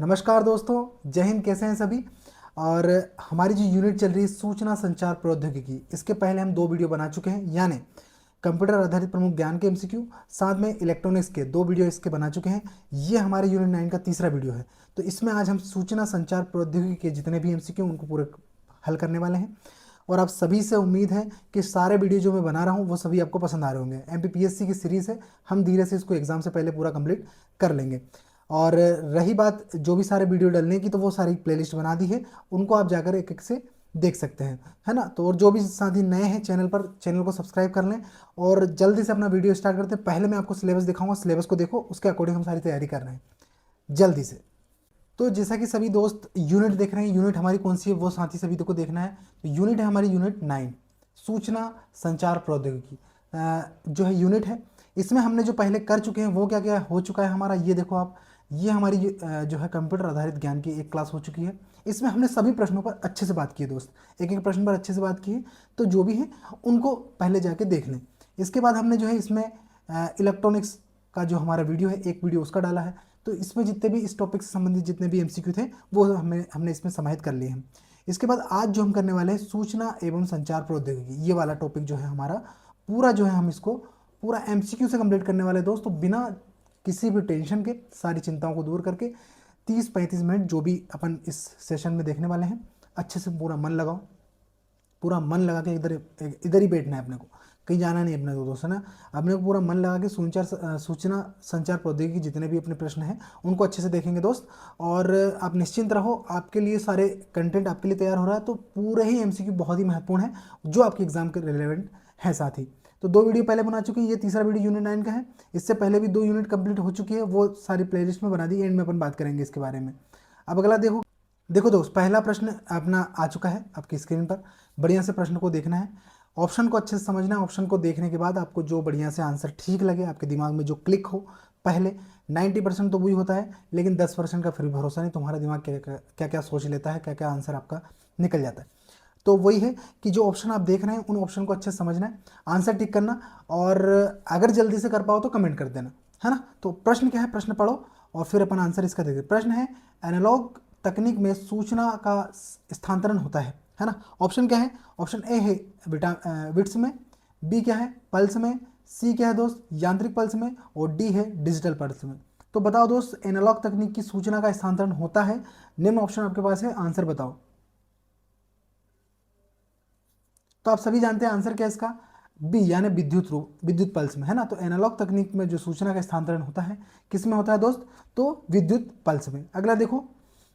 नमस्कार दोस्तों, जय हिंद। कैसे हैं सभी। और हमारी जो यूनिट चल रही है सूचना संचार प्रौद्योगिकी, इसके पहले हम 2 वीडियो बना चुके हैं, यानी कंप्यूटर आधारित प्रमुख ज्ञान के एमसीक्यू, साथ में इलेक्ट्रॉनिक्स के 2 वीडियो इसके बना चुके हैं। ये हमारे यूनिट 9 का तीसरा वीडियो है। तो इसमें आज हम सूचना संचार प्रौद्योगिकी के जितने भी एमसीक्यू उनको पूरे हल करने वाले हैं। और आप सभी से उम्मीद है कि सारे वीडियो जो मैं बना रहा हूँ वो सभी आपको पसंद आ रहे होंगे। एमपीपीएससी की सीरीज़ है, हम धीरे से इसको एग्जाम से पहले पूरा कंप्लीट कर लेंगे। और रही बात जो भी सारे वीडियो डालने की, तो वो सारी प्लेलिस्ट बना दी है, उनको आप जाकर एक एक से देख सकते हैं, है ना। तो और जो भी साथी नए हैं चैनल पर, चैनल को सब्सक्राइब कर लें और जल्दी से अपना वीडियो स्टार्ट करते हैं। पहले मैं आपको सिलेबस दिखाऊंगा, सिलेबस को देखो, उसके अकॉर्डिंग हम सारी तैयारी कर रहे हैं जल्दी से। तो जैसा कि सभी दोस्त यूनिट देख रहे हैं, यूनिट हमारी कौन सी है वो साथी सभी को देखना है। तो यूनिट है हमारी यूनिट 9, सूचना संचार प्रौद्योगिकी। जो है यूनिट है, इसमें हमने जो पहले कर चुके हैं वो क्या क्या हो चुका है हमारा, ये देखो आप। ये हमारी जो है कंप्यूटर आधारित ज्ञान की एक क्लास हो चुकी है। इसमें हमने सभी प्रश्नों पर अच्छे से बात की है दोस्त, एक एक प्रश्न पर अच्छे से बात की है। तो जो भी है उनको पहले जाके देख लें। इसके बाद हमने जो है इसमें इलेक्ट्रॉनिक्स का जो हमारा वीडियो है, एक वीडियो उसका डाला है। तो इसमें जितने भी इस टॉपिक से संबंधित जितने भी एमसीक्यू थे वो हमने इसमें समाहित कर लिए हैं। इसके बाद आज जो हम करने वाले हैं सूचना एवं संचार प्रौद्योगिकी, ये वाला टॉपिक जो है हमारा पूरा जो है हम इसको पूरा एमसीक्यू से कंप्लीट करने वाले हैं दोस्त। तो बिना किसी भी टेंशन के, सारी चिंताओं को दूर करके 30-35 मिनट जो भी अपन इस सेशन में देखने वाले हैं, अच्छे से पूरा मन लगाओ। पूरा मन लगा के इधर इधर ही बैठना है अपने को, कहीं जाना नहीं अपने को दोस्त, है ना। अपने को पूरा मन लगा के सूचना संचार प्रौद्योगिकी जितने भी अपने प्रश्न हैं उनको अच्छे से देखेंगे दोस्त। और आप निश्चिंत रहो, आपके लिए सारे कंटेंट आपके लिए तैयार हो रहा है। तो पूरे ही एमसीक्यू बहुत ही महत्वपूर्ण है जो आपके एग्जाम के रिलेवेंट है साथ ही। तो 2 वीडियो पहले बना चुके हैं, ये तीसरा वीडियो यूनिट 9 का है। इससे पहले भी 2 यूनिट कंप्लीट हो चुकी है, वो सारी प्लेलिस्ट में बना दी, एंड में अपन बात करेंगे इसके बारे में। अब अगला देखो। देखो दोस्त, पहला प्रश्न अपना आ चुका है आपकी स्क्रीन पर। बढ़िया से प्रश्न को देखना है, ऑप्शन को अच्छे से समझना है। ऑप्शन को देखने के बाद आपको जो बढ़िया से आंसर ठीक लगे, आपके दिमाग में जो क्लिक हो, पहले 90% तो वही होता है, लेकिन 10% का फिर भरोसा नहीं, तुम्हारा दिमाग क्या क्या सोच लेता है, क्या क्या आंसर आपका निकल जाता है। तो वही है कि जो ऑप्शन आप देख रहे हैं उन ऑप्शन को अच्छे से समझना है, आंसर टिक करना, और अगर जल्दी से कर पाओ तो कमेंट कर देना, है ना। तो प्रश्न क्या है, प्रश्न पढ़ो और फिर अपन आंसर इसका देते। प्रश्न है, एनालॉग तकनीक में सूचना का स्थानांतरण होता है ना। ऑप्शन क्या है, ऑप्शन ए है बिट्स में, बी क्या है पल्स में, सी क्या है दोस्त यांत्रिक पल्स में, और डी है डिजिटल पल्स में। तो बताओ दोस्त, एनालॉग तकनीक की सूचना का स्थानांतरण होता है, निम्न ऑप्शन आपके पास है, आंसर बताओ। तो आप सभी जानते हैं आंसर क्या है इसका, बी यानी विद्युत रूप, विद्युत पल्स में, है ना। तो एनालॉग तकनीक में जो सूचना का स्थानांतरण होता है किस में होता है दोस्त, तो विद्युत पल्स में। अगला देखो,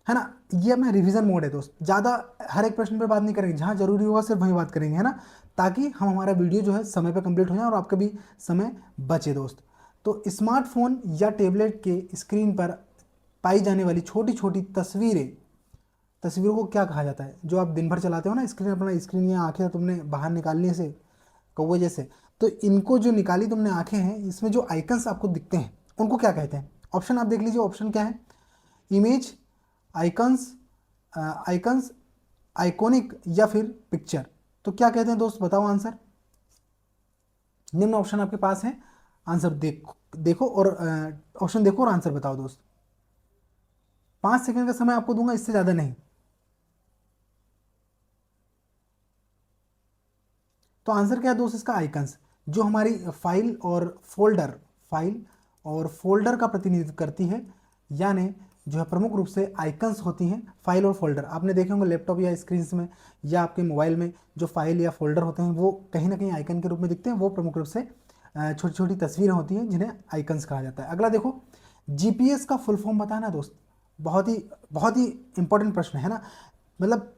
है ना। ये अपना रिवीजन मोड है दोस्त, ज़्यादा हर एक प्रश्न पे बात नहीं करेंगे, जहाँ जरूरी होगा सिर्फ वहीं बात करेंगे, है ना, ताकि हम हमारा वीडियो जो है समय पर कंप्लीट हो जाए और आपका भी समय बचे दोस्त। तो स्मार्टफोन या टेबलेट के स्क्रीन पर पाई जाने वाली छोटी छोटी तस्वीरें, तस्वीरों को क्या कहा जाता है। जो आप दिन भर चलाते हो ना स्क्रीन, अपना स्क्रीन या आंखें तुमने बाहर निकालने से कौवे जैसे, तो इनको जो निकाली तुमने आंखें हैं, इसमें जो आइकन्स आपको दिखते हैं उनको क्या कहते हैं। ऑप्शन आप देख लीजिए, ऑप्शन क्या है, इमेज, आइकन्स, आइकन्स, आइकॉनिक, या फिर पिक्चर। तो क्या कहते हैं दोस्त, बताओ आंसर। निम्न ऑप्शन आपके पास है, आंसर देखो देखो और ऑप्शन देखो और आंसर बताओ दोस्त। 5 सेकंड का समय आपको दूंगा, इससे ज़्यादा नहीं। तो आंसर क्या है दोस्त इसका, आइकन्स, जो हमारी फाइल और फोल्डर का प्रतिनिधित्व करती है, यानी जो है प्रमुख रूप से आइकन्स होती हैं। फाइल और फोल्डर आपने देखे होंगे लैपटॉप या स्क्रीन में या आपके मोबाइल में, जो फाइल या फोल्डर होते हैं वो कहीं ना कहीं आइकन के रूप में दिखते हैं। वो प्रमुख रूप से छोटी छोटी तस्वीरें होती हैं जिन्हें आइकन्स कहा जाता है। अगला देखो, जीपीएस का फुल फॉर्म बताना दोस्त, बहुत ही इंपॉर्टेंट प्रश्न है ना। मतलब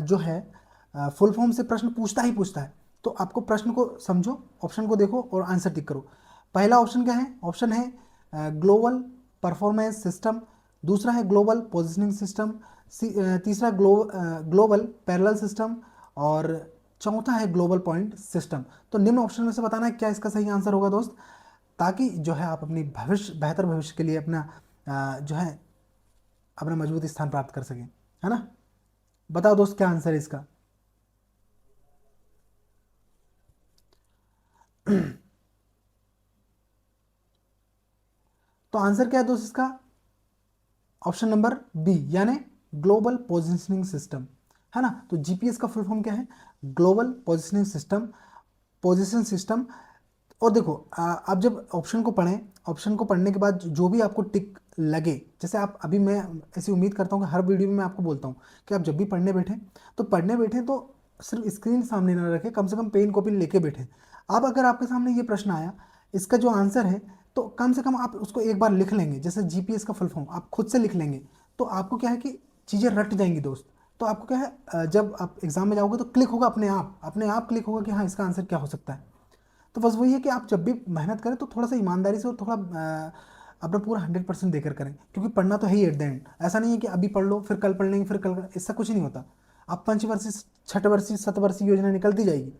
जो है फुल फॉर्म से प्रश्न पूछता है। तो आपको प्रश्न को समझो, ऑप्शन को देखो और आंसर टिक करो। पहला ऑप्शन क्या है, ऑप्शन है ग्लोबल परफॉर्मेंस सिस्टम, दूसरा है ग्लोबल पोजिशनिंग सिस्टम, तीसरा ग्लोबल पैरेलल सिस्टम, और चौथा है ग्लोबल पॉइंट सिस्टम। तो निम्न ऑप्शन में से बताना है क्या इसका सही आंसर होगा दोस्त, ताकि जो है आप अपनी बेहतर भविष्य के लिए अपना जो है अपना मजबूत स्थान प्राप्त कर सकें, है ना। बताओ दोस्त क्या आंसर है इसका। तो आंसर क्या है दोस्त इसका, ऑप्शन नंबर बी यानी ग्लोबल पोजिशनिंग सिस्टम, है ना। तो जीपीएस का फुल फॉर्म क्या है? Global positioning system, position system. और देखो आप जब ऑप्शन को पढ़ें, ऑप्शन को पढ़ने के बाद जो भी आपको टिक लगे, जैसे आप अभी, मैं ऐसी उम्मीद करता हूँ कि हर वीडियो में मैं आपको बोलता हूँ कि आप जब भी पढ़ने बैठें तो पढ़ने बैठें तो सिर्फ स्क्रीन सामने ना रखें, कम से कम पेन कॉपी लेके बैठें। अब अगर आपके सामने ये प्रश्न आया, इसका जो आंसर है, तो कम से कम आप उसको एक बार लिख लेंगे, जैसे जीपीएस का फुल फॉर्म आप खुद से लिख लेंगे, तो आपको क्या है कि चीज़ें रट जाएंगी दोस्त। तो आपको क्या है, जब आप एग्जाम में जाओगे तो क्लिक होगा, अपने आप क्लिक होगा कि हाँ इसका आंसर क्या हो सकता है। तो बस वही है कि आप जब भी मेहनत करें तो थोड़ा सा ईमानदारी से और थोड़ा अपना पूरा 100% देकर करें, क्योंकि पढ़ना तो है ही एट द एंड। ऐसा नहीं है कि अभी पढ़ लो फिर कल पढ़ लेंगे फिर कल, इससे कुछ नहीं होता। अब पंचवर्षीय, छठवर्षीय, शतवर्षीय योजना निकलती जाएगी,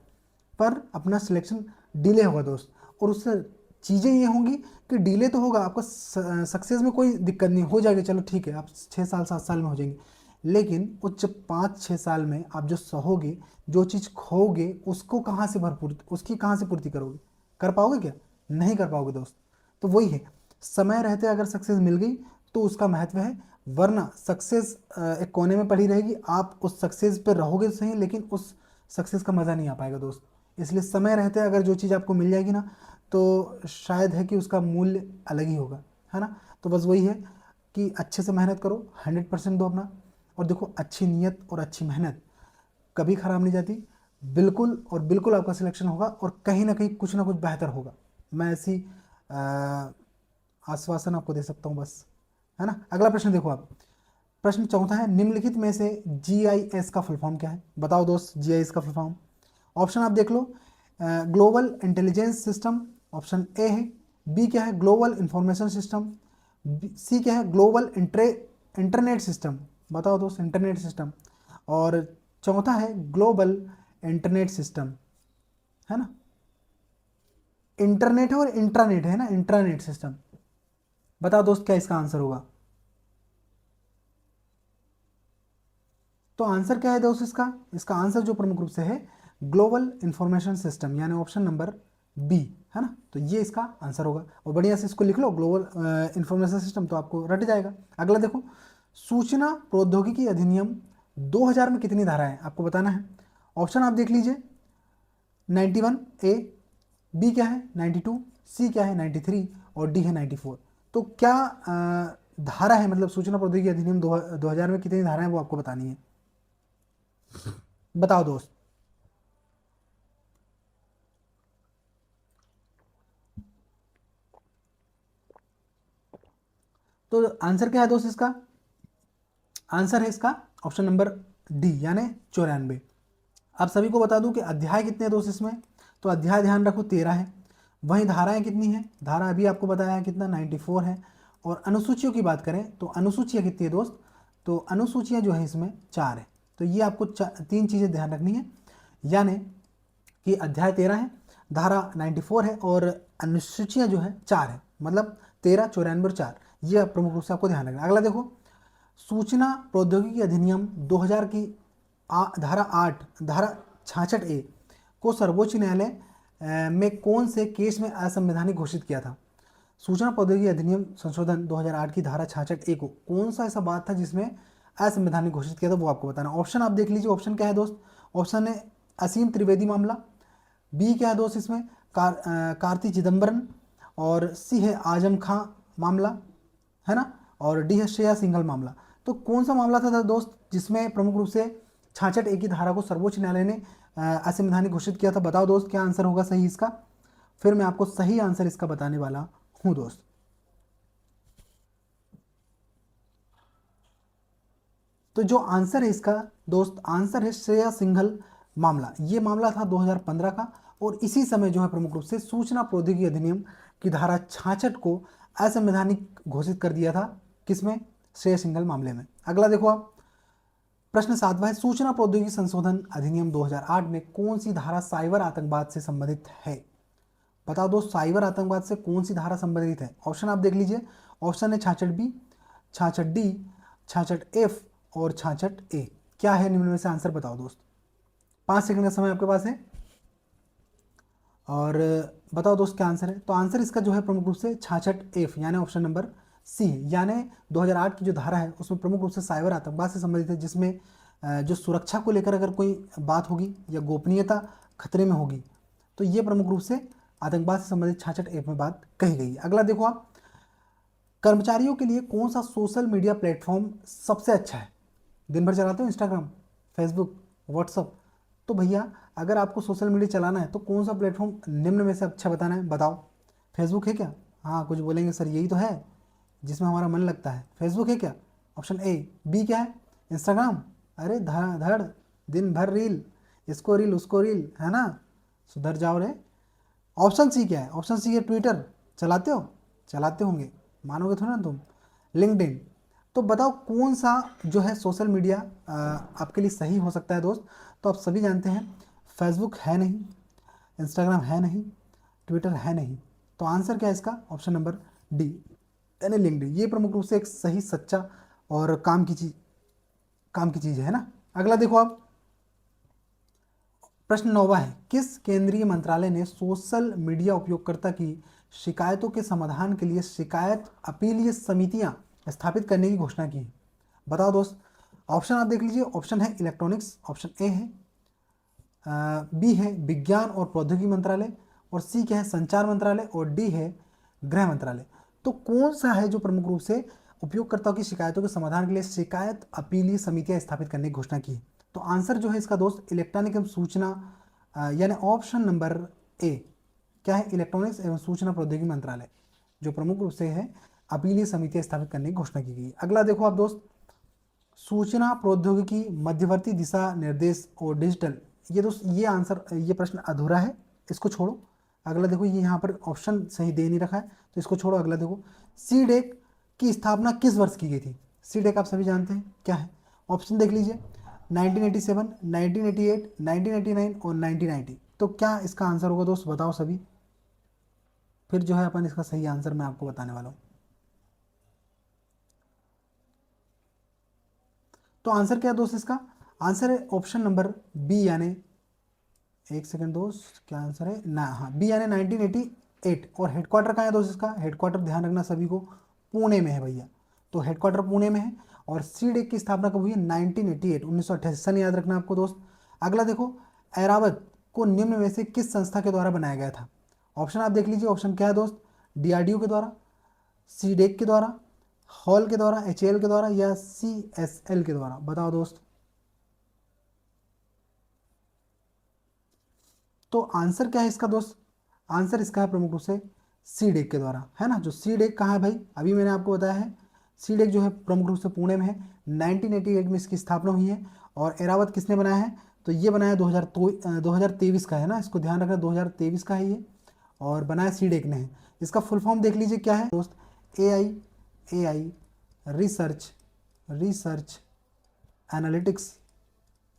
पर अपना सिलेक्शन डिले होगा दोस्त। और उससे चीज़ें ये होंगी कि डिले तो होगा, आपको सक्सेस में कोई दिक्कत नहीं हो जाएगी, चलो ठीक है, आप 6 साल 7 साल में हो जाएंगे। लेकिन उच्च 5-6 साल में आप जो सहोगे, जो चीज़ खोओगे, उसको कहाँ से भरपूर, उसकी कहाँ से पूर्ति करोगे? कर पाओगे क्या? नहीं कर पाओगे दोस्त। तो वही है, समय रहते अगर सक्सेस मिल गई तो उसका महत्व है, वरना सक्सेस एक कोने में पड़ी रहेगी, आप उस सक्सेस पे रहोगे तो सही, लेकिन उस सक्सेस का मज़ा नहीं आ पाएगा दोस्त। इसलिए समय रहते अगर जो चीज़ आपको मिल जाएगी ना, तो शायद है कि उसका मूल्य अलग ही होगा, है ना। तो बस वही है कि अच्छे से मेहनत करो, 100% दो अपना। और देखो, अच्छी नीयत और अच्छी मेहनत कभी ख़राब नहीं जाती। बिल्कुल और बिल्कुल आपका सिलेक्शन होगा, और कहीं ना कुछ बेहतर होगा। मैं ऐसी आश्वासन आपको दे सकता हूँ बस, है ना। अगला प्रश्न देखो आप, प्रश्न चौथा है, निम्नलिखित में से जीआईएस का फुल फॉर्म क्या है? बताओ दोस्त, जीआईएस का फुल फॉर्म। ऑप्शन आप देख लो, global intelligence system, option A है। बी क्या है? Global information system. सी क्या है? Global internet system. बताओ दोस्त, इंटरनेट सिस्टम। और चौथा है ग्लोबल इंटरनेट सिस्टम, है ना। इंटरनेट है और इंट्रानेट है ना, इंट्रानेट सिस्टम। बताओ दोस्त क्या इसका आंसर होगा? तो आंसर क्या है दोस्त इसका? इसका आंसर जो प्रमुख रूप से है, ग्लोबल इंफॉर्मेशन सिस्टम, यानी ऑप्शन नंबर बी, है ना। तो ये इसका आंसर होगा, और बढ़िया से इसको लिख लो, ग्लोबल इंफॉर्मेशन सिस्टम, तो आपको रट जाएगा। अगला देखो, सूचना प्रौद्योगिकी अधिनियम 2000 में कितनी धाराएं आपको बताना है। ऑप्शन आप देख लीजिए, 91 ए, बी क्या है 92, सी क्या है 93, और डी है 94। तो क्या धारा है, मतलब सूचना प्रौद्योगिकी अधिनियम 2000 में कितनी धाराएं वो आपको बतानी है। बताओ दोस्त। तो आंसर क्या है दोस्त इसका? आंसर है इसका ऑप्शन नंबर डी, यानी 94। आप सभी को बता दूं कि अध्याय कितने हैं दोस्त इसमें, तो अध्याय ध्यान रखो 13 है। वहीं धाराएं कितनी है? धारा अभी आपको बताया है कितना, 94 है। और अनुसूचियों की बात करें तो अनुसूचियाँ कितनी है दोस्त, तो अनुसूचियाँ जो है इसमें 4 है। तो ये आपको 3 चीज़ें ध्यान रखनी है, यानी कि अध्याय 13 है, धारा 94 है, और अनुसूचियाँ जो है 4 है, मतलब 13, 94 और 4। ये प्रमुख रूप से आपको ध्यान रखना है। अगला देखो, सूचना प्रौद्योगिकी अधिनियम 2000 की धारा 8, धारा 66 ए को सर्वोच्च न्यायालय में कौन से केस में असंवैधानिक घोषित किया था? सूचना प्रौद्योगिकी अधिनियम संशोधन 2008 की धारा 66 ए को कौन सा ऐसा बात था जिसमें असंवैधानिक घोषित किया था, वो आपको बताना। ऑप्शन आप देख लीजिए, ऑप्शन क्या है दोस्त? ऑप्शन है असीम त्रिवेदी मामला, बी क्या है दोस्त इसमें, कार्ति चिदम्बरम, और सी है आजम खां मामला, है ना, और डी है श्रेया सिंघल मामला। तो कौन सा मामला था दोस्त जिसमें प्रमुख रूप से 66 ए की धारा को सर्वोच्च न्यायालय ने असंवैधानिक घोषित किया था? बताओ दोस्त क्या आंसर होगा सही इसका। फिर मैं आपको सही आंसर इसका बताने वाला हूं दोस्त। तो जो आंसर है इसका दोस्त, आंसर है श्रेया सिंघल मामला। ये मामला था 2015 का, और इसी समय जो है प्रमुख रूप से सूचना प्रौद्योगिकी अधिनियम की धारा 66 को असंवैधानिक घोषित कर दिया था, किसमें? श्रेया सिंघल मामले में। अगला देखो आप, प्रश्न 7वां है, सूचना प्रौद्योगिकी संशोधन अधिनियम 2008 में कौन सी धारा साइबर आतंकवाद से संबंधित है? बताओ दोस्त, साइबर आतंकवाद से कौन सी धारा संबंधित है? ऑप्शन आप देख लीजिए, ऑप्शन है 66 बी, 66 डी, 66 एफ, और 66 ए। क्या है निम्न में से आंसर? बताओ दोस्त, 5 सेकंड का समय आपके पास है, और बताओ दोस्त क्या आंसर है। तो आंसर इसका जो है प्रमुख रूप से 66 एफ, यानी ऑप्शन नंबर सी यानी 2008 की जो धारा है उसमें प्रमुख रूप से साइबर आतंकवाद से संबंधित है, जिसमें जो सुरक्षा को लेकर अगर कोई बात होगी या गोपनीयता खतरे में होगी तो ये प्रमुख रूप से आतंकवाद से संबंधित 66 एक में बात कही गई है। अगला देखो आप, कर्मचारियों के लिए कौन सा सोशल मीडिया प्लेटफॉर्म सबसे अच्छा है? दिन भर चलाते हो इंस्टाग्राम, फेसबुक, व्हाट्सअप, तो भैया अगर आपको सोशल मीडिया चलाना है तो कौन सा प्लेटफॉर्म निम्न में से अच्छा बताना है, बताओ। फेसबुक है क्या? हाँ, कुछ बोलेंगे सर यही तो है जिसमें हमारा मन लगता है, फेसबुक है क्या? Option A. बी क्या है? इंस्टाग्राम। अरे धड़ दिन भर रील, इसको रील उसको रील, है ना, सुधर जाओ रे। ऑप्शन सी क्या है? ऑप्शन सी है ट्विटर। चलाते हो? चलाते होंगे, मानोगे थोड़ा ना तुम। लिंक्डइन। तो बताओ कौन सा जो है सोशल मीडिया आपके लिए सही हो सकता है दोस्त? तो आप सभी जानते हैं फेसबुक है नहीं, इंस्टाग्राम है नहीं, ट्विटर है नहीं, तो आंसर क्या है इसका? ऑप्शन नंबर डी यानी लिंक्डइन। ये प्रमुख रूप से एक सही, सच्चा और काम की चीज़ है ना। अगला देखो आप, प्रश्न 9वां है, किस केंद्रीय मंत्रालय ने सोशल मीडिया उपयोगकर्ता की शिकायतों के समाधान के लिए शिकायत अपीलीय समितियां स्थापित करने की घोषणा की है? बताओ दोस्त। ऑप्शन आप देख लीजिए, ऑप्शन है इलेक्ट्रॉनिक्स, ऑप्शन ए है, बी है विज्ञान और प्रौद्योगिकी मंत्रालय, और सी क्या है संचार मंत्रालय, और डी है गृह मंत्रालय। तो कौन सा है जो प्रमुख रूप से उपयोगकर्ताओं की शिकायतों के समाधान के लिए शिकायत अपीलीय समितियां स्थापित करने की घोषणा की है? तो आंसर जो है इसका दोस्त इलेक्ट्रॉनिक एवं सूचना यानी ऑप्शन नंबर ए क्या है? इलेक्ट्रॉनिक्स एवं सूचना प्रौद्योगिकी मंत्रालय जो प्रमुख रूप से है अपीलीय समितियां स्थापित करने की घोषणा की गई। अगला देखो आप दोस्त, सूचना प्रौद्योगिकी मध्यवर्ती दिशा निर्देश और डिजिटल, ये दोस्त ये आंसर, ये प्रश्न अधूरा है, इसको छोड़ो। अगला देखो, ये यहाँ पर ऑप्शन सही दे नहीं रखा है तो इसको छोड़ो। अगला देखो, सीडेक की स्थापना किस वर्ष की गई थी? सीडेक आप सभी जानते हैं क्या है? ऑप्शन देख लीजिए, 1987, 1988, 1989 और 1990। तो क्या इसका आंसर होगा दोस्त? बताओ सभी, फिर जो है अपन इसका सही आंसर मैं आपको बताने वाला हूँ। तो आंसर क्या है दोस्त इसका? आंसर है ऑप्शन नंबर बी यानी, एक सेकंड दोस्त, क्या आंसर है ना? हाँ, बी यानी 1988। और हेडक्वार्टर कहाँ है दोस्त इसका? हेडक्वार्टर ध्यान रखना सभी को, पुणे में है भैया। तो हेडक्वार्टर पुणे में है। और सीडेक की स्थापना कब हुई है? 1988, 1988 सन याद रखना आपको दोस्त। अगला देखो, ऐरावत को निम्न में से किस संस्था के द्वारा बनाया गया था? ऑप्शन आप देख लीजिए, ऑप्शन क्या है दोस्त? डीआरडीओ के द्वारा, सीडेक के द्वारा, हॉल के द्वारा, एचएएल के द्वारा, या सीएसएल के द्वारा? बताओ दोस्त। तो आंसर क्या है इसका दोस्त? आंसर इसका है प्रमुख रूप से सीडेक के द्वारा, है ना। जो सीडेक कहाँ है भाई? अभी मैंने आपको बताया है, सीडेक जो है प्रमुख रूप से पुणे में है। 1988 में इसकी स्थापना हुई है। और एरावत किसने बनाया है? तो ये बनाया 2023 का है ना, इसको ध्यान रखना, 2023 का है ये, और बनाया सीडेक ने है। इसका फुल फॉर्म देख लीजिए क्या है दोस्त? A I research research analytics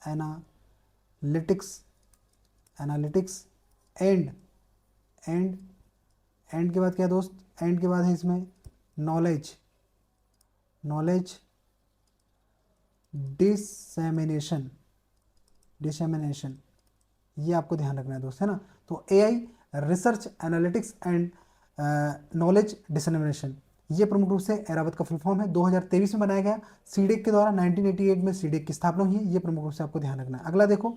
analytics analytics and and and के बाद क्या है दोस्त? एंड के बाद है इसमें नॉलेज नॉलेज डिसेमिनेशन डिसेमिनेशन, ये आपको ध्यान रखना है दोस्त, है ना। तो AI research analytics and knowledge dissemination, ये प्रमुख रूप से एरावत का फुल फॉर्म है। 2023 में बनाया गया सीडेक के द्वारा। 1988 में सीडेक की स्थापना हुई है, ये प्रमुख रूप से आपको ध्यान रखना है। अगला देखो,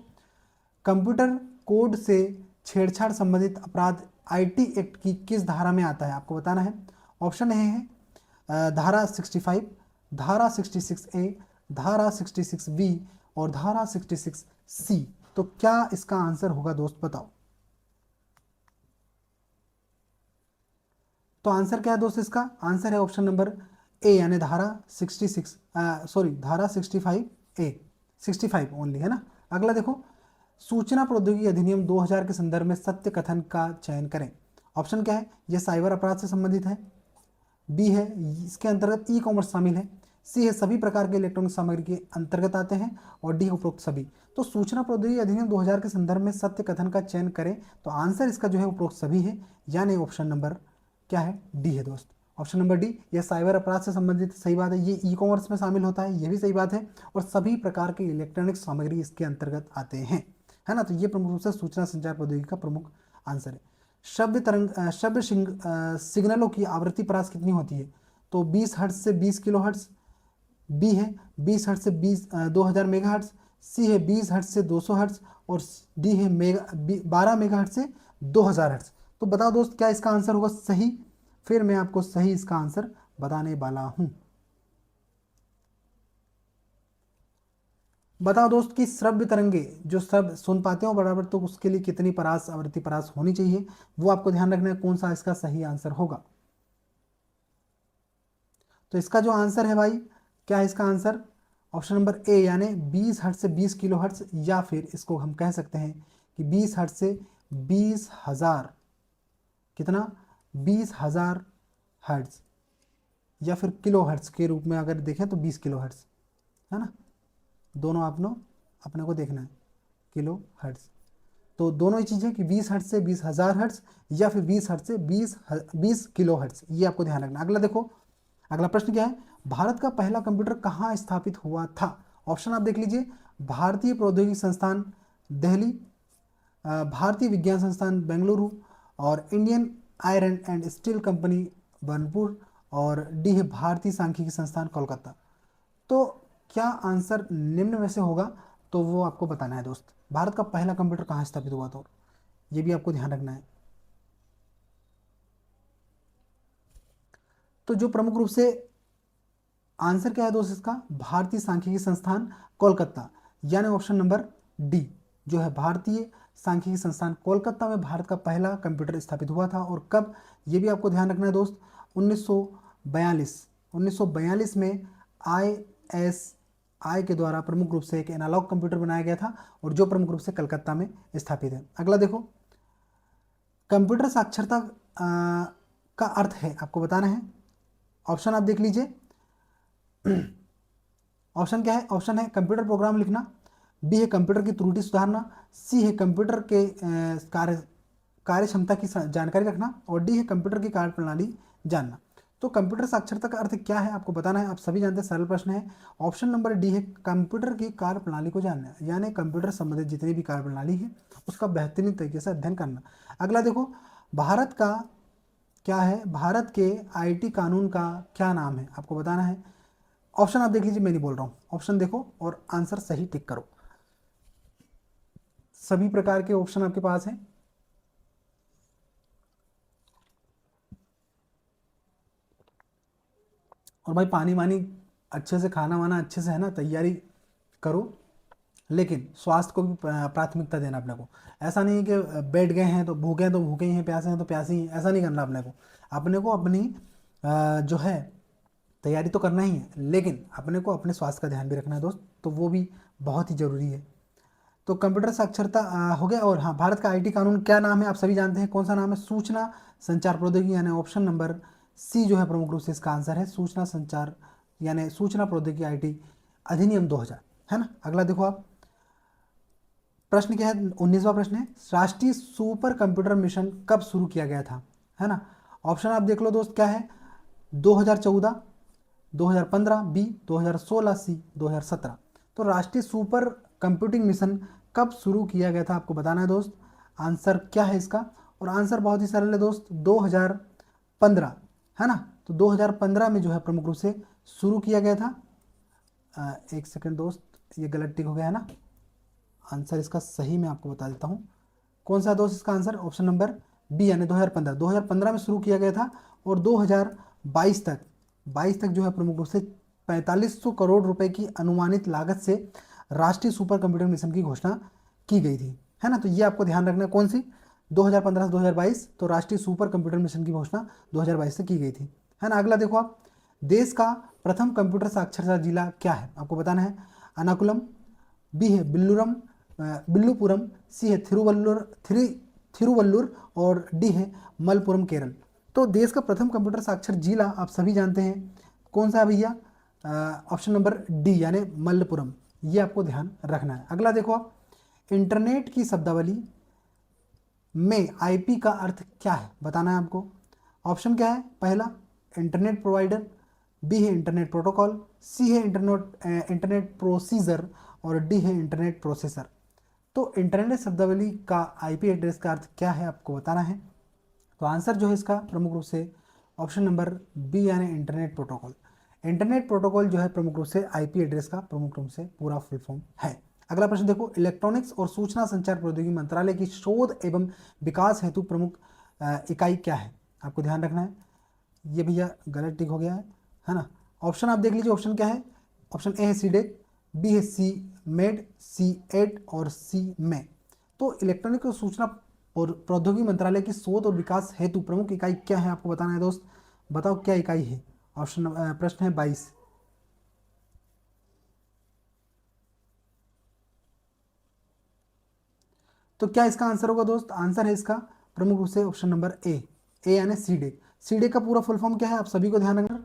कंप्यूटर कोड से छेड़छाड़ संबंधित अपराध आईटी एक्ट की किस धारा में आता है? आपको बताना है। ऑप्शन ए है धारा 65, धारा 66A, धारा 66B और धारा 66C। तो क्या इसका आंसर होगा दोस्त? बताओ। तो आंसर क्या है दोस्त इसका? आंसर है ऑप्शन नंबर ए यानी धारा 66, सॉरी धारा 65A, 65 ओनली, है ना। अगला देखो, सूचना प्रौद्योगिकी अधिनियम 2000 के संदर्भ में सत्य कथन का चयन करें। ऑप्शन क्या है? यह साइबर अपराध से संबंधित है, बी है इसके अंतर्गत ई कॉमर्स शामिल है, सी है सभी प्रकार के इलेक्ट्रॉनिक सामग्री के अंतर्गत आते हैं, और डी उपरोक्त सभी। तो सूचना प्रौद्योगिकी अधिनियम 2000 के संदर्भ में सत्य कथन का चयन करें, तो आंसर इसका जो है उपरोक्त सभी है, यानी ऑप्शन नंबर क्या है? डी है दोस्त। ऑप्शन नंबर डी, यह साइबर अपराध से संबंधित, सही बात है। ये ई कॉमर्स में शामिल होता है, ये भी सही बात है। और सभी प्रकार के इलेक्ट्रॉनिक सामग्री इसके अंतर्गत आते हैं, है ना। तो ये प्रमुख रूप से सूचना संचार प्रौद्योगिकी का प्रमुख आंसर है। शब्द सिग्नलों की आवृत्ति परास कितनी होती है? तो 20 हर्ट्ज से 20 किलो हर्ट्ज, बी है 20 हर्ट्ज से 2000 मेगा हर्ट्ज, सी है 20 हर्ट्ज से 200 हर्ट्ज, और डी है 12 मेगा हर्ट्ज से 2000 हर्ट्ज। तो बताओ दोस्त क्या इसका आंसर होगा सही? फिर मैं आपको सही इसका आंसर बताने वाला हूं। बताओ दोस्त कि श्रव्य तरंगे जो सब सुन पाते हो बराबर, तो उसके लिए कितनी परास आवृत्ति परास होनी चाहिए, वो आपको ध्यान रखना है। कौन सा इसका सही आंसर होगा? तो इसका जो आंसर है भाई, क्या है इसका आंसर? ऑप्शन नंबर ए, यानी 20 हर्ट्ज से 20 किलो हर्ट्ज, या फिर इसको हम कह सकते हैं कि 20 हर्ट्ज से 20,000, कितना? 20,000 हर्ट्ज, या फिर किलो हर्ट्ज के रूप में अगर देखें तो 20 किलो हर्ट्ज, है ना। दोनों अपने को देखना है, किलो हर्ट्ज। तो दोनों ही चीज़ें कि 20 हर्ट्ज से 20,000 हर्ट्ज, या फिर 20 हर्ट्ज से 20 किलो हर्ट्ज, ये आपको ध्यान रखना। अगला देखो, अगला प्रश्न क्या है? भारत का पहला कंप्यूटर कहाँ स्थापित हुआ था? ऑप्शन आप देख लीजिए, भारतीय प्रौद्योगिकी संस्थान दिल्ली, भारतीय विज्ञान संस्थान बेंगलुरु, और Indian iron and steel company Burnpur, और डी है भारतीय सांख्यिकी संस्थान कोलकाता। तो क्या आंसर निम्न में से होगा? तो वो आपको बताना है दोस्त। भारत का पहला कंप्यूटर कहाँ स्थापित हुआ था, ये भी आपको ध्यान रखना है। तो जो प्रमुख रूप से आंसर क्या है दोस्त इसका? भारतीय सांख्यिकी संस्थान कोलकाता, यानी ऑप्शन नंबर डी जो है भारतीय सांख्यिकी संस्थान कोलकाता में भारत का पहला कंप्यूटर स्थापित हुआ था। और कब, ये भी आपको ध्यान रखना है दोस्त, 1942 में आई के द्वारा प्रमुख रूप से एक एनालॉग कंप्यूटर बनाया गया था, और जो प्रमुख रूप से कलकत्ता में स्थापित है। अगला देखो, कंप्यूटर साक्षरता का अर्थ है आपको बताना है। ऑप्शन आप देख लीजिए, ऑप्शन क्या है? ऑप्शन है कंप्यूटर प्रोग्राम लिखना, बी है कंप्यूटर की त्रुटि सुधारना, सी है कंप्यूटर के कार्य क्षमता की जानकारी रखना, और डी है कंप्यूटर की कार्य प्रणाली जानना। तो कंप्यूटर साक्षरता का अर्थ क्या है आपको बताना है। आप सभी जानते हैं, सरल प्रश्न है। ऑप्शन नंबर डी है कंप्यूटर की कार्य प्रणाली को जानना, यानी कंप्यूटर संबंधित जितनी भी कार्य प्रणाली है उसका बेहतरीन तरीके से अध्ययन करना। अगला देखो, भारत का क्या है, भारत के आईटी कानून का क्या नाम है आपको बताना है। ऑप्शन आप देख लीजिए, मैं नहीं बोल रहा हूँ, ऑप्शन देखो और आंसर सही टिक करो। सभी प्रकार के ऑप्शन आपके पास हैं। और भाई पानी वानी अच्छे से, खाना वाना अच्छे से, है ना, तैयारी करो, लेकिन स्वास्थ्य को भी प्राथमिकता देना अपने को। ऐसा नहीं है कि बैठ गए हैं तो भूखे हैं तो भूखे ही हैं, प्यासे हैं तो प्यासे ही हैं, ऐसा नहीं करना अपने को। अपने को अपनी जो है तैयारी तो करना ही है, लेकिन अपने को अपने स्वास्थ्य का ध्यान भी रखना है दोस्त, तो वो भी बहुत ही ज़रूरी है। तो कंप्यूटर साक्षरता हो गया। और हाँ, भारत का आईटी कानून क्या नाम है आप सभी जानते हैं, कौन सा नाम है? सूचना संचार प्रौद्योगिकी, यानी ऑप्शन नंबर सी जो है प्रमुख रूप से इसका आंसर है, सूचना संचार यानी सूचना प्रौद्योगिकी आईटी अधिनियम 2000, है ना। अगला देखो आप, प्रश्न क्या है? 19वां प्रश्न है, राष्ट्रीय सुपर कंप्यूटर मिशन कब शुरू किया गया था, है ना। ऑप्शन आप देख लो दोस्त, क्या है? 2014, 2015, बी 2016, सी 2017। तो राष्ट्रीय सुपर कंप्यूटिंग मिशन कब शुरू किया गया था आपको बताना है दोस्त। आंसर क्या है इसका? और आंसर बहुत ही सरल है दोस्त, 2015, है ना। तो 2015 में जो है प्रमुख रूप से शुरू किया गया था। एक सेकंड दोस्त, ये गलत टिक हो गया है ना। आंसर इसका सही मैं आपको बता देता हूँ। कौन सा दोस्त इसका आंसर? ऑप्शन नंबर बी, यानी 2015 में शुरू किया गया था, और 2022 तक जो है प्रमुख रूप से 4500 करोड़ रुपए की अनुमानित लागत से राष्ट्रीय सुपर कंप्यूटर मिशन की घोषणा की गई थी, है ना। तो ये आपको ध्यान रखना है, कौन सी? 2015 से 2022, तो राष्ट्रीय सुपर कंप्यूटर मिशन की घोषणा 2022 से की गई थी, है ना। अगला देखो आप, देश का प्रथम कंप्यूटर साक्षरता जिला क्या है आपको बताना है। अनाकुलम, बी है बिल्लुपुरम, सी है थिरुवल्लुर, और डी है मलपुरम केरल। तो देश का प्रथम कंप्यूटर साक्षर जिला आप सभी जानते हैं, कौन सा है भैया? ऑप्शन नंबर डी, यानी मलपुरम, ये आपको ध्यान रखना है। अगला देखो आप, इंटरनेट की शब्दावली में आईपी का अर्थ क्या है बताना है आपको। ऑप्शन क्या है? पहला इंटरनेट प्रोवाइडर, बी है इंटरनेट प्रोटोकॉल, सी है इंटरनेट प्रोसीजर, और डी है इंटरनेट प्रोसेसर। तो इंटरनेट शब्दावली का आईपी एड्रेस का अर्थ क्या है आपको बताना है। तो आंसर जो है इसका प्रमुख रूप से ऑप्शन नंबर बी यानी इंटरनेट प्रोटोकॉल। इंटरनेट प्रोटोकॉल जो है प्रमुख रूप से आईपी एड्रेस का प्रमुख रूप से पूरा फुल फॉर्म है। अगला प्रश्न देखो, इलेक्ट्रॉनिक्स और सूचना संचार प्रौद्योगिकी मंत्रालय की शोध एवं विकास हेतु प्रमुख इकाई क्या है? आपको ध्यान रखना है। ये भैया गलत टिक हो गया है ना। ऑप्शन आप देख लीजिए, ऑप्शन क्या है? ऑप्शन ए है सीडेक, बी है सी मेड, सी एड और सी में। तो इलेक्ट्रॉनिक और सूचना और प्रौद्योगिकी मंत्रालय की शोध और विकास हेतु प्रमुख इकाई क्या है? आपको बताना है दोस्त, बताओ क्या इकाई है। ऑप्शन प्रश्न है 22। तो क्या इसका आंसर होगा दोस्त? आंसर है इसका प्रमुख रूप से ऑप्शन नंबर ए यानी सीडेक। सीडेक का पूरा फुल फॉर्म क्या है? आप सभी को ध्यान रखना,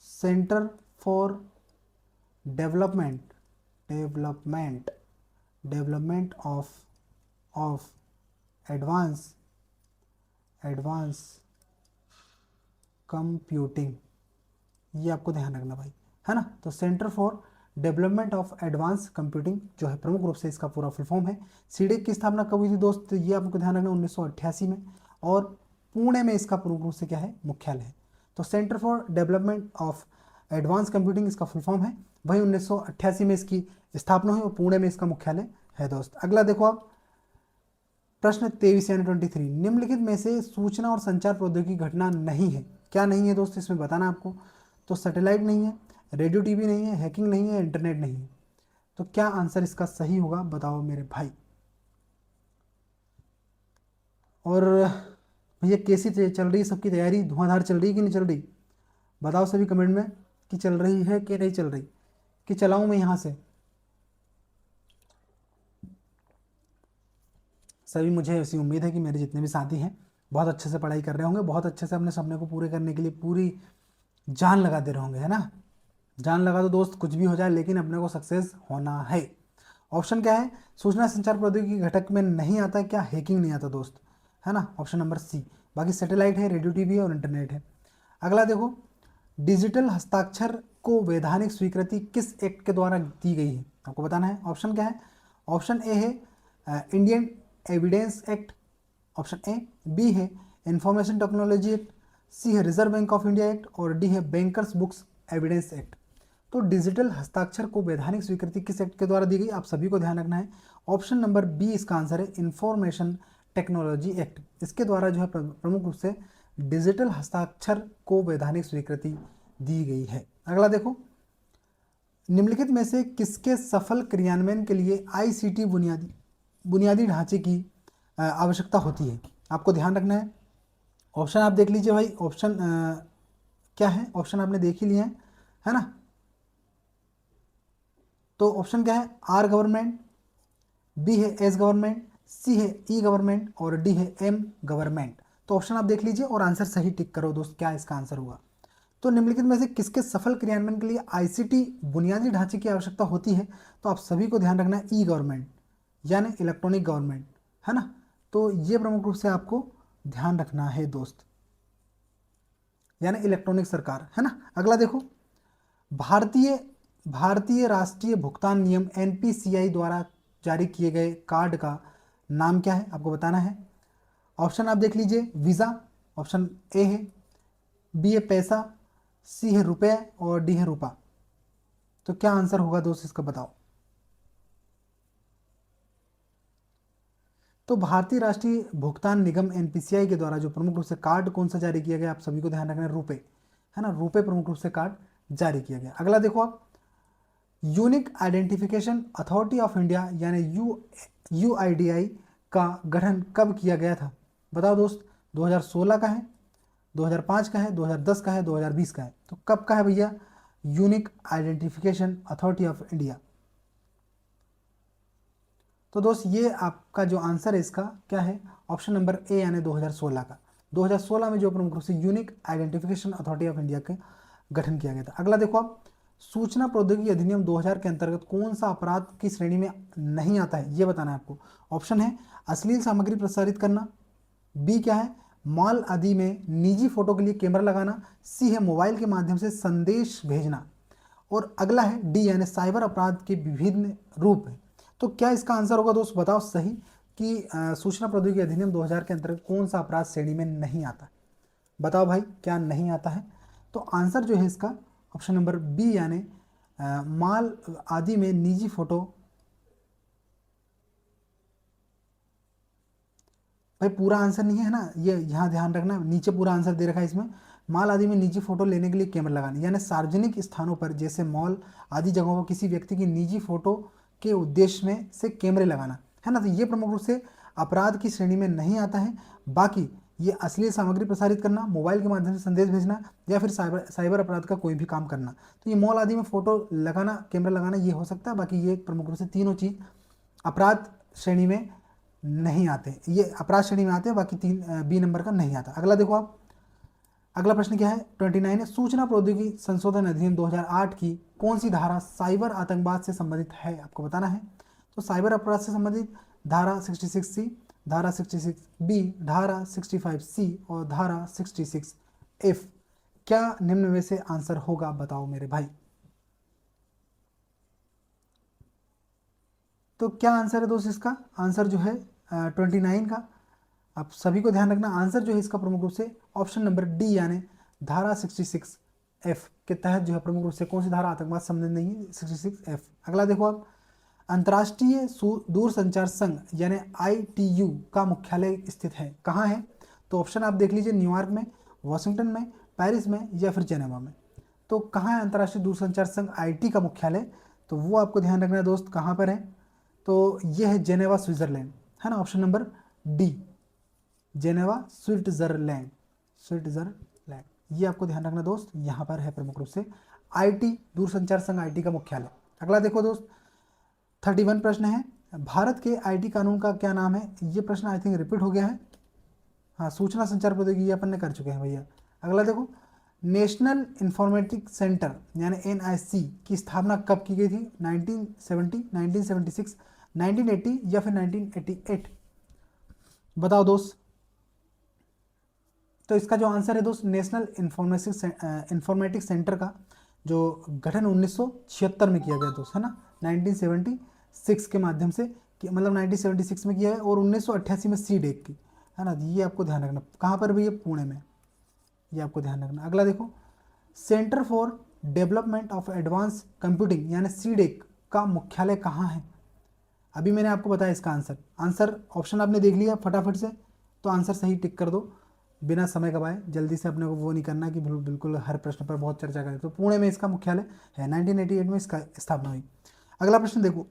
centre for development development development of advance computing. ये आपको ध्यान रखना भाई, है ना। तो centre for development of advance computing जो है प्रमुख रूप से इसका पूरा फुल फॉर्म है। सीडेक की स्थापना कब हुई थी दोस्त? तो ये आपको ध्यान रखना 1988 में, और पुणे में इसका प्रमुख रूप से क्या है? मुख्यालय है। तो centre for development of advance computing इसका फुल फॉर्म है। वही 1988 में इसकी स्थापना हुई और पुणे में इसका मुख्यालय है दोस्त। अगला देखो आप, प्रश्न 23 यानी 23, निम्नलिखित में से सूचना और संचार प्रौद्योगिकी घटना नहीं है। क्या नहीं है दोस्त? इसमें बताना आपको। तो सैटेलाइट नहीं है, रेडियो टीवी नहीं है, हैकिंग नहीं है, इंटरनेट नहीं है। तो क्या आंसर इसका सही होगा? बताओ मेरे भाई। और भैया कैसी चल रही है सबकी तैयारी? धुआंधार चल रही है कि नहीं चल रही? बताओ सभी कमेंट में कि चल रही है कि नहीं चल रही, कि चलाऊं मैं यहाँ से। सभी, मुझे ऐसी उम्मीद है कि मेरे जितने भी साथी हैं बहुत अच्छे से पढ़ाई कर रहे होंगे, बहुत अच्छे से अपने सपने को पूरे करने के लिए पूरी जान लगा दे रहे होंगे, है ना। जान लगा दो दोस्त, कुछ भी हो जाए लेकिन अपने को सक्सेस होना है। ऑप्शन क्या है? सूचना संचार प्रौद्योगिकी घटक में नहीं आता क्या? हैकिंग नहीं आता दोस्त, है ना। Option number C. बाकी सैटेलाइट है, रेडियो टीवी है और इंटरनेट है। अगला देखो, डिजिटल हस्ताक्षर को वैधानिक स्वीकृति किस एक्ट के द्वारा दी गई है? आपको बताना है। ऑप्शन क्या है? ऑप्शन ए है Indian evidence act, option A. B है इंफॉर्मेशन टेक्नोलॉजी एक्ट, सी है reserve bank of India act और डी है बैंकर्स बुक्स एविडेंस एक्ट। तो डिजिटल हस्ताक्षर को वैधानिक स्वीकृति किस एक्ट के द्वारा दी गई? आप सभी को ध्यान रखना है। ऑप्शन नंबर बी इसका आंसर है, इंफॉर्मेशन टेक्नोलॉजी एक्ट। इसके द्वारा जो है प्रमुख रूप से डिजिटल हस्ताक्षर को वैधानिक स्वीकृति दी गई है। अगला देखो, निम्नलिखित में से किसके सफल क्रियान्वयन के लिए आईसीटी बुनियादी ढांचे की आवश्यकता होती है? आपको ध्यान रखना है। ऑप्शन आप देख लीजिए भाई। ऑप्शन क्या है? ऑप्शन आपने देख ही लिए हैं, है ना। तो ऑप्शन क्या है? आर गवर्नमेंट, बी है एस गवर्नमेंट, सी है ई गवर्नमेंट और डी है एम गवर्नमेंट। तो ऑप्शन आप देख लीजिए और आंसर सही टिक करो दोस्त, क्या इसका आंसर होगा। तो निम्नलिखित में से किसके सफल क्रियान्वयन के लिए आईसीटी बुनियादी ढांचे की आवश्यकता होती है? तो आप सभी को ध्यान रखना है, ई गवर्नमेंट यानी इलेक्ट्रॉनिक गवर्नमेंट, है ना। तो ये प्रमुख रूप से आपको ध्यान रखना है दोस्त, यानी इलेक्ट्रॉनिक सरकार, है ना। अगला देखो, भारतीय भारतीय राष्ट्रीय भुगतान नियम एनपीसीआई द्वारा जारी किए गए कार्ड का नाम क्या है? आपको बताना है। ऑप्शन आप देख लीजिए, वीज़ा, ऑप्शन ए है, बी है पैसा, सी है रुपए और डी है रूपा। तो क्या आंसर होगा दोस्त इसका, बताओ। तो भारतीय राष्ट्रीय भुगतान निगम एनपीसीआई के द्वारा जो प्रमुख रूप से कार्ड कौन सा जारी किया गया? आप सभी को ध्यान रखना है, रुपए, है ना। रुपए प्रमुख रूप से कार्ड जारी किया गया। अगला देखो आप, unique identification authority of India यानी यूआईडीआई का गठन कब किया गया था? बताओ दोस्त। 2016 का है, 2005 का है, 2010 का है, 2020 का है। तो कब का है भैया unique identification authority of India? तो दोस्त ये आपका जो आंसर है इसका क्या है? ऑप्शन नंबर ए यानी 2016 का। 2016 में जो प्रमुख रूप से unique identification authority of India का गठन किया गया था। अगला देखो आप, सूचना प्रौद्योगिकी अधिनियम 2000 के अंतर्गत कौन सा अपराध की श्रेणी में नहीं आता है? ये बताना है आपको। ऑप्शन है अश्लील सामग्री प्रसारित करना, बी क्या है मॉल आदि में निजी फोटो के लिए कैमरा लगाना, सी है मोबाइल के माध्यम से संदेश भेजना और अगला है डी यानी साइबर अपराध के विभिन्न रूप है। तो क्या इसका आंसर होगा दोस्त, बताओ सही कि सूचना प्रौद्योगिकी अधिनियम 2000 के अंतर्गत कौन सा अपराध श्रेणी में नहीं आता? बताओ भाई क्या नहीं आता है? तो आंसर जो है इसका ऑप्शन नंबर बी, यानी माल आदि में निजी फोटो। भाई पूरा आंसर नहीं है ना, ये यहाँ ध्यान रखना, नीचे पूरा आंसर दे रखा है इसमें। माल आदि में निजी फोटो लेने के लिए कैमरा लगाना, यानी सार्वजनिक स्थानों पर जैसे मॉल आदि जगहों पर किसी व्यक्ति की निजी फोटो के उद्देश्य में से कैमरे लगाना, है ना। तो ये प्रमुख रूप से अपराध की श्रेणी में नहीं आता है। बाकी ये अश्लील सामग्री प्रसारित करना, मोबाइल के माध्यम से संदेश भेजना, या फिर साइबर साइबर अपराध का कोई भी काम करना, तो ये मॉल आदि में फोटो लगाना, कैमरा लगाना, ये हो सकता है। बाकी ये प्रमुख रूप से तीनों चीज अपराध श्रेणी में नहीं आते, ये अपराध श्रेणी में आते हैं, बाकी तीन बी नंबर का नहीं आता। अगला देखो आप, अगला प्रश्न क्या है, 29 है, सूचना प्रौद्योगिकी संशोधन अधिनियम 2008 की कौन सी धारा साइबर आतंकवाद से संबंधित है, आपको बताना है। तो साइबर अपराध से संबंधित धारा 66C, धारा 66B, धारा 65C और धारा 66F। क्या निम्न में से आंसर होगा, बताओ मेरे भाई। तो क्या आंसर है दोस्त इसका? आंसर जो है 29 का, आप सभी को ध्यान रखना, आंसर जो है इसका प्रमुख रूप से ऑप्शन नंबर डी, यानी धारा 66F के तहत जो है प्रमुख रूप से कौन सी धारा आतंकवाद संबंधित नहीं है, 66F। अगला देखो आप, अंतर्राष्ट्रीय दूरसंचार संघ यानी ITU का मुख्यालय स्थित है कहाँ है? तो ऑप्शन आप देख लीजिए, न्यूयॉर्क में, वॉशिंगटन में, पेरिस में, या फिर जेनेवा में। तो कहाँ है अंतर्राष्ट्रीय दूरसंचार संघ IT का मुख्यालय? तो वो आपको ध्यान रखना है दोस्त, कहाँ पर है? तो ये है जेनेवा, स्विट्जरलैंड, है ना, option number D, Geneva Switzerland, Switzerland, ये आपको ध्यान रखना दोस्त, यहाँ पर है प्रमुख रूप से IT, दूरसंचार संघ IT का मुख्यालय। अगला देखो दोस्त, 31 प्रश्न है, भारत के IT कानून का क्या नाम है? ये प्रश्न आई थिंक रिपीट हो गया है। हाँ, सूचना संचार प्रौद्योगिकी अपन ने कर चुके हैं भैया। अगला देखो, नेशनल इंफॉर्मेटिक्स सेंटर यानी NIC की स्थापना कब की गई थी? 1970, 1976, 1980 या फिर 1988? बताओ दोस्त। तो इसका जो आंसर है दोस्त, नेशनल इंफॉर्मेटिक्स सेंटर का जो गठन 1976 में किया गया दोस्त, है ना, 1976 के माध्यम से मतलब 1976 में किया है, और 1988 में CDEC की, है ना। ये आपको ध्यान रखना, कहाँ पर भी, ये पुणे में, ये आपको ध्यान रखना। अगला देखो, centre for development of advance computing यानी CDEC का मुख्यालय कहाँ है? अभी मैंने आपको बताया इसका आंसर ऑप्शन आपने देख लिया फटाफट से, तो आंसर सही टिक कर दो बिना समय गवाए, जल्दी से अपने को वो नहीं करना कि बिल्कुल हर प्रश्न पर बहुत चर्चा करें। तो पुणे में इसका मुख्यालय है, 1988 में इसका स्थापना हुई। अगला प्रश्न देखो,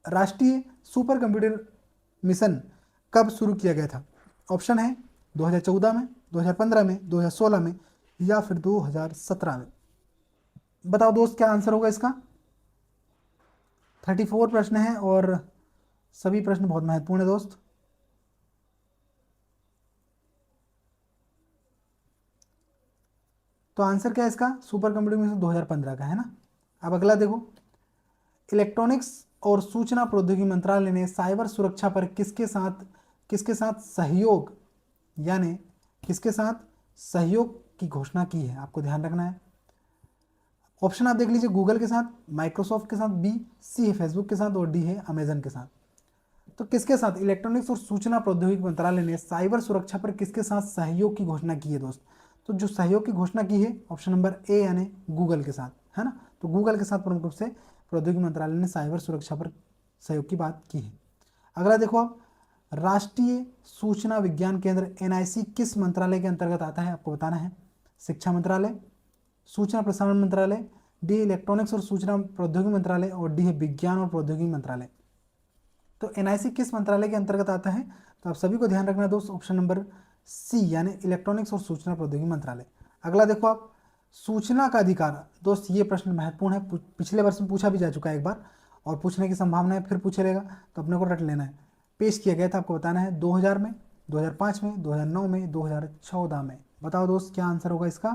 राष्ट्रीय सुपर कंप्यूटर मिशन कब शुरू किया गया था? ऑप्शन है 2014 में, 2015 में, 2016 में, या फिर 2017 में। बताओ दोस्त क्या आंसर होगा इसका? 34 प्रश्न है और सभी प्रश्न बहुत महत्वपूर्ण है दोस्त। तो आंसर क्या है इसका? सुपर कंप्यूटिंग मिशन 2015 का, है ना। अब अगला देखो, इलेक्ट्रॉनिक्स और सूचना प्रौद्योगिकी मंत्रालय ने साइबर सुरक्षा पर किसके साथ सहयोग, यानी किसके साथ सहयोग की घोषणा की है? आपको ध्यान रखना है। ऑप्शन आप देख लीजिए, गूगल के साथ, माइक्रोसॉफ्ट के साथ, बी, सी है फेसबुक के साथ, और डी है अमेजन के साथ। तो किसके साथ इलेक्ट्रॉनिक्स और सूचना प्रौद्योगिकी मंत्रालय ने साइबर सुरक्षा पर किसके साथ सहयोग की घोषणा की है दोस्त? तो जो सहयोग की घोषणा की है, ऑप्शन नंबर ए, यानी गूगल के साथ, है ना। तो गूगल के साथ प्रमुख रूप से प्रौद्योगिकी मंत्रालय ने साइबर सुरक्षा पर सहयोग की बात की है। अगला देखो आप, राष्ट्रीय सूचना विज्ञान केंद्र NIC किस मंत्रालय के अंतर्गत आता है? आपको बताना है। शिक्षा मंत्रालय, सूचना प्रसारण मंत्रालय, डी इलेक्ट्रॉनिक्स और सूचना प्रौद्योगिकी मंत्रालय, और डी है विज्ञान और प्रौद्योगिकी मंत्रालय। तो NIC किस मंत्रालय के अंतर्गत आता है? तो आप सभी को ध्यान रखना दोस्त, ऑप्शन नंबर सी, यानी इलेक्ट्रॉनिक्स और सूचना प्रौद्योगिकी मंत्रालय। अगला देखो आप, सूचना का अधिकार दोस्त, ये प्रश्न महत्वपूर्ण है, पिछले वर्ष में पूछा भी जा चुका है एक बार, और पूछने की संभावना है फिर पूछेगा, तो अपने को रट लेना है। पेश किया गया था, आपको बताना है 2000 में, 2005 में, 2009 में, 2014 में। बताओ दोस्त क्या आंसर होगा इसका?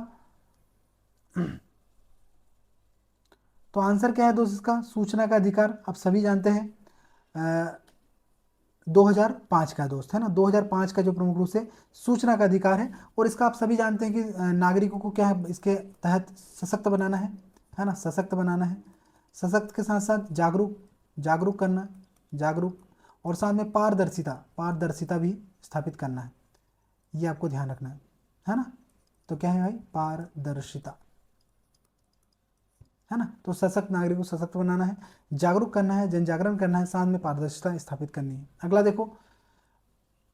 तो आंसर क्या है दोस्त इसका? सूचना का अधिकार आप सभी जानते हैं 2005 का दोस्त, है ना। 2005 का जो प्रमुख रूप से सूचना का अधिकार है, और इसका आप सभी जानते हैं कि नागरिकों को क्या है इसके तहत सशक्त बनाना है ना, सशक्त बनाना है। सशक्त के साथ साथ जागरूक करना, जागरूक, और साथ में पारदर्शिता भी स्थापित करना है। ये आपको ध्यान रखना है ना। तो क्या है भाई, पारदर्शिता, है ना। तो सशक्त नागरिक को सशक्त बनाना है, जागरूक करना है, जन जागरण करना है, साथ में पारदर्शिता स्थापित करनी है। अगला देखो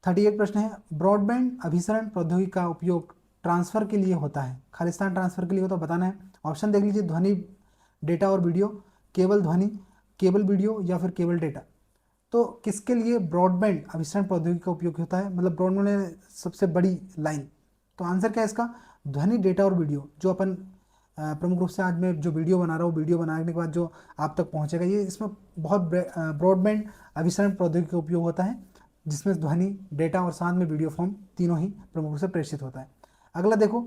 38 प्रश्न है, ब्रॉडबैंड अभिसरण प्रौद्योगिकी का उपयोग ट्रांसफर के लिए होता है, खालिस्तान ट्रांसफर के लिए होता, बताना है। ऑप्शन देख लीजिए, ध्वनि, डेटा और वीडियो, केबल ध्वनि, केबल वीडियो या फिर केबल डेटा। तो किसके लिए ब्रॉडबैंड अभिसरण प्रौद्योगिकी का उपयोग होता है, मतलब ब्रॉडबैंड सबसे बड़ी लाइन। तो आंसर क्या है इसका, ध्वनि, डेटा और वीडियो। जो अपन प्रमुख रूप से आज मैं जो वीडियो बना रहा हूँ, वीडियो बनाने के बाद जो आप तक पहुँचेगा, ये इसमें बहुत ब्रॉडबैंड अभिसरण प्रौद्योगिकी का उपयोग होता है, जिसमें ध्वनि, डेटा और साथ में वीडियो फॉर्म तीनों ही प्रमुख रूप से प्रेषित होता है। अगला देखो,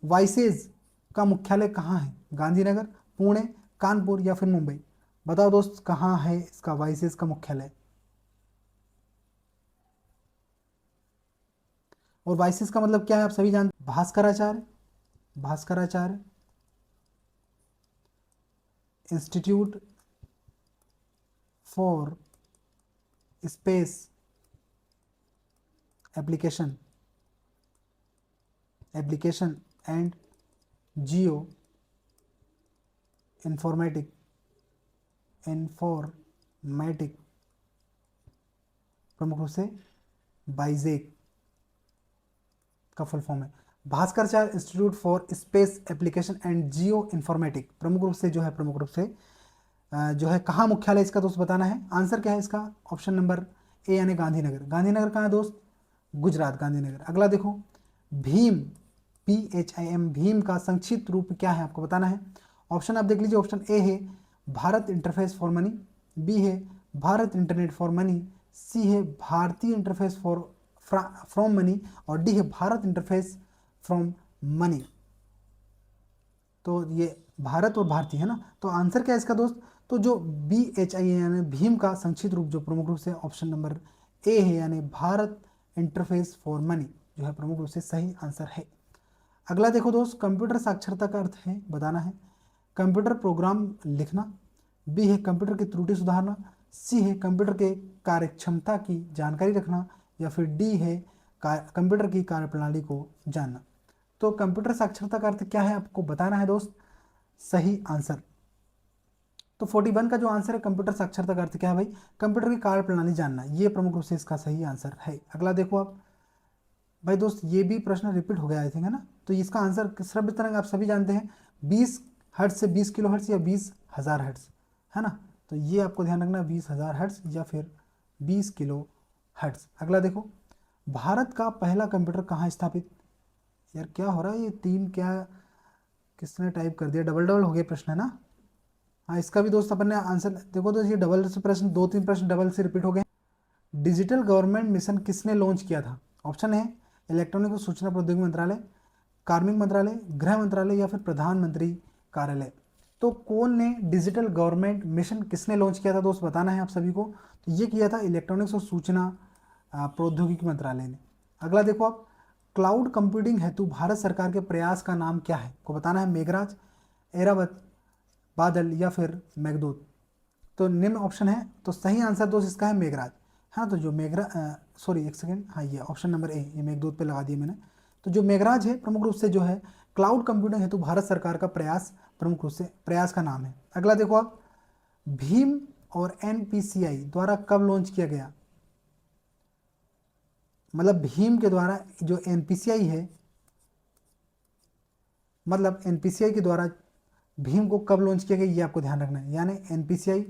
वाइसेज का मुख्यालय कहाँ है, गांधीनगर, पुणे, कानपुर या फिर मुंबई। बताओ दोस्त, कहाँ है इसका वाइसेज का मुख्यालय। और वाइसेज का मतलब क्या है आप सभी जानते, Bhaskaracharya, Bhaskaracharya institute for space application and Jio informatic प्रमुख रूप से बाइजेक का फुल फॉर्म है। Bhaskaracharya institute for space application and Jio informatic प्रमुख रूप से जो है, प्रमुख रूप से जो है कहाँ मुख्यालय इसका दोस्त बताना है। आंसर क्या है इसका, ऑप्शन नंबर ए यानी गांधीनगर। गांधीनगर कहाँ है दोस्त, गुजरात, गांधीनगर। अगला देखो, भीम, PHIM, भीम का संक्षिप्त रूप क्या है आपको बताना है। ऑप्शन आप देख लीजिए, ऑप्शन ए है Bharat interface for money, B है Bharat internet for money, C है Bharatiya interface for from money, और डी है भारत इंटरफेस फ्रॉम मनी। तो ये भारत और भारतीय है ना। तो आंसर क्या है इसका दोस्त, तो जो BHIM यानी भीम का संक्षिप्त रूप जो प्रमुख रूप से ऑप्शन नंबर ए है यानी भारत इंटरफेस फॉर मनी जो है प्रमुख रूप से सही आंसर है। अगला देखो दोस्त, कंप्यूटर साक्षरता का अर्थ है बताना है, कंप्यूटर प्रोग्राम लिखना, बी है कंप्यूटर की त्रुटि सुधारना, सी है कंप्यूटर के कार्यक्षमता की जानकारी रखना, या फिर डी है कंप्यूटर की कार्यप्रणाली को जानना। तो कंप्यूटर साक्षरता का अर्थ क्या है आपको बताना है दोस्त, सही आंसर। तो 41 का जो आंसर है कंप्यूटर साक्षरता का अर्थ क्या है भाई, कंप्यूटर की कार्यप्रणाली जानना, ये प्रमुख रूप से इसका सही आंसर है। अगला देखो आप भाई दोस्त, ये भी प्रश्न रिपीट हो गया आई थिंक, है ना। तो इसका आंसर श्रव्य तरंग आप सभी जानते हैं, 20 हर्ट्ज से 20 किलो हर्ट्ज या 20,000 हर्ट्ज, है ना। तो ये आपको ध्यान रखना, 20,000 हर्ट्ज या फिर 20 किलो हर्ट्ज। अगला देखो, भारत का पहला कंप्यूटर कहाँ स्थापित, यार क्या हो रहा है, ये तीन क्या किसने टाइप कर दिया, डबल डबल हो गया प्रश्न, है ना। हाँ, इसका भी दोस्त अपन ने आंसर देखो तो ये डबल से प्रश्न, 2-3 प्रश्न डबल से रिपीट हो गए। डिजिटल गवर्नमेंट मिशन किसने लॉन्च किया था। ऑप्शन है इलेक्ट्रॉनिक और सूचना प्रौद्योगिकी मंत्रालय, कार्मिक मंत्रालय, गृह मंत्रालय या फिर प्रधानमंत्री कार्यालय। तो कौन ने डिजिटल गवर्नमेंट मिशन किसने लॉन्च किया था दोस्त बताना है आप सभी को। तो ये किया था इलेक्ट्रॉनिक्स और सूचना प्रौद्योगिकी मंत्रालय ने। अगला देखो आप, क्लाउड कंप्यूटिंग हेतु भारत सरकार के प्रयास का नाम क्या है को बताना है, मेघराज, एरावत, बादल या फिर मेघदूत। तो निम्न ऑप्शन है, तो सही आंसर दोस्त इसका है मेघराज। हाँ, तो जो सॉरी एक सेकेंड, हाँ ये ऑप्शन नंबर ए, ये मेघदूत पे लगा दिया मैंने। तो जो मेघराज है प्रमुख रूप से जो है क्लाउड कंप्यूटिंग हेतु भारत सरकार का प्रयास, प्रमुख रूप से प्रयास का नाम है। अगला देखो आप, भीम और NPCI द्वारा कब लॉन्च किया गया, मतलब भीम के द्वारा जो NPCI है, मतलब NPCI के द्वारा भीम को कब लॉन्च किया गया ये आपको ध्यान रखना है। यानी NPCI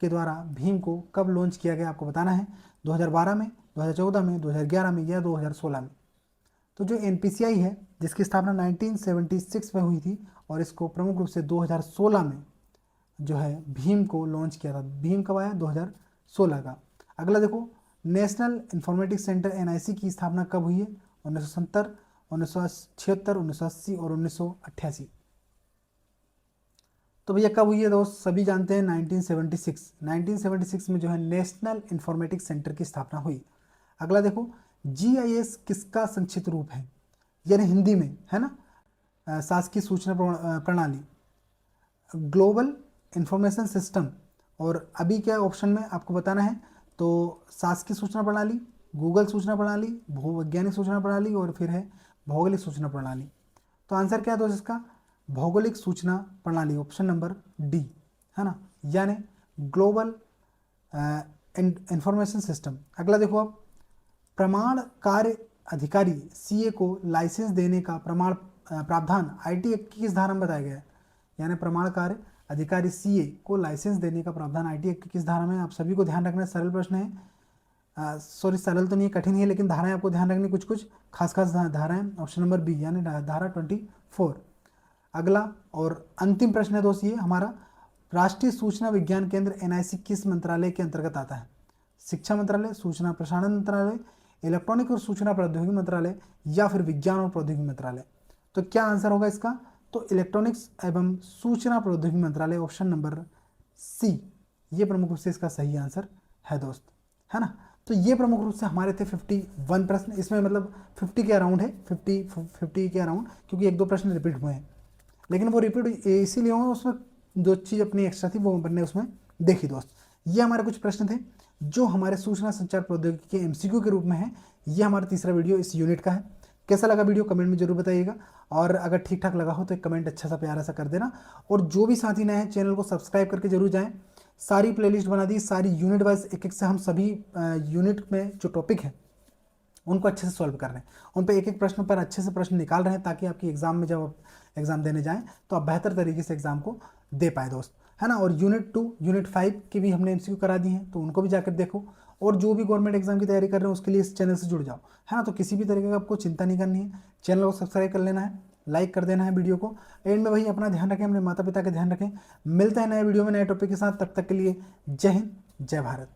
के द्वारा भीम को कब लॉन्च किया गया आपको बताना है, 2012 में, 2014 में, 2011 में या 2016 में। तो जो NPCI है जिसकी स्थापना 1976 में हुई थी, और इसको प्रमुख रूप से 2016 में जो है भीम को लॉन्च किया था। भीम कब आया, 2016 का। अगला देखो, नेशनल इंफॉर्मेटिक्स सेंटर NIC की स्थापना कब हुई है, 1970, 1976, 1980 और 1988। तो भैया कब हुई है दोस्त, सभी जानते हैं 1976। 1976 में जो है नेशनल इंफॉर्मेटिक्स सेंटर की स्थापना हुई। अगला देखो, GIS किसका संक्षिप्त रूप है, यानी हिंदी में, है ना, शासकीय सूचना प्रणाली, ग्लोबल इंफॉर्मेशन सिस्टम। और अभी क्या ऑप्शन में आपको बताना है, तो शासकीय सूचना प्रणाली, गूगल सूचना प्रणाली, भूवैज्ञानिक सूचना प्रणाली और फिर है भौगोलिक सूचना प्रणाली। तो आंसर क्या है दोस्त इसका? भौगोलिक सूचना प्रणाली, ऑप्शन नंबर डी, है ना, यानी ग्लोबल इंफॉर्मेशन सिस्टम। अगला देखो आप, प्रमाण कार्य अधिकारी सीए को लाइसेंस देने का प्रावधान आईटी एक्ट की किस धारा में बताया गया है? यानी प्रमाण कार्य अधिकारी सीए को लाइसेंस देने का प्रावधान आईटी एक्ट की किस धारा में? आप सभी को ध्यान रखना, सरल प्रश्न है, सॉरी सरल तो नहीं है, कठिन है, लेकिन धाराएं आपको ध्यान रखनी, कुछ कुछ खास खास धाराएं। ऑप्शन नंबर बी यानी धारा 24। अगला और अंतिम प्रश्न है दोस्त ये हमारा, राष्ट्रीय सूचना विज्ञान केंद्र एनआईसी किस मंत्रालय के अंतर्गत आता है? शिक्षा मंत्रालय, सूचना प्रसारण मंत्रालय, इलेक्ट्रॉनिक और सूचना प्रौद्योगिकी मंत्रालय, या फिर विज्ञान और प्रौद्योगिकी मंत्रालय? तो क्या आंसर होगा इसका? तो इलेक्ट्रॉनिक्स एवं सूचना प्रौद्योगिकी मंत्रालय, ऑप्शन नंबर सी, ये प्रमुख रूप से इसका सही आंसर है दोस्त, है ना। तो ये प्रमुख रूप से हमारे थे 51 प्रश्न, इसमें मतलब 50 के अराउंड है, 50 के अराउंड, क्योंकि एक दो प्रश्न रिपीट हुए हैं, लेकिन वो रिपीट इसीलिए हुआ उसमें जो चीज़ अपनी एक्स्ट्रा थी वो हमने उसमें देखी दोस्त। ये हमारे कुछ प्रश्न थे जो हमारे सूचना संचार प्रौद्योगिकी के एमसीक्यू के रूप में है। ये हमारा तीसरा वीडियो इस यूनिट का है। कैसा लगा वीडियो कमेंट में जरूर बताइएगा, और अगर ठीक ठाक लगा हो तो एक कमेंट अच्छा सा प्यारा सा कर देना, और जो भी साथी नए हैं चैनल को सब्सक्राइब करके जरूर जाएं। सारी प्लेलिस्ट बना दी, सारी यूनिट वाइज एक एक से हम सभी यूनिट में जो टॉपिक है उनको अच्छे से सॉल्व कर रहे हैं, उन पे एक एक प्रश्न पर अच्छे से प्रश्न निकाल रहे हैं, ताकि आपकी एग्जाम में जब आप एग्जाम देने जाएं तो आप बेहतर तरीके से एग्जाम को दे पाए दोस्त, है ना। और यूनिट 2 यूनिट 5 की भी हमने एमसीक्यू करा दी हैं, तो उनको भी जाकर देखो, और जो भी गवर्नमेंट एग्जाम की तैयारी कर रहे हैं उसके लिए इस चैनल से जुड़ जाओ, है ना। तो किसी भी तरीके का आपको चिंता नहीं करनी है, चैनल को सब्सक्राइब कर लेना है, लाइक कर देना है वीडियो को। एंड में भाई अपना ध्यान रखें, अपने माता पिता का ध्यान रखें। मिलते हैं नए वीडियो में नए टॉपिक के साथ, तब तक के लिए जय हिंद जय भारत।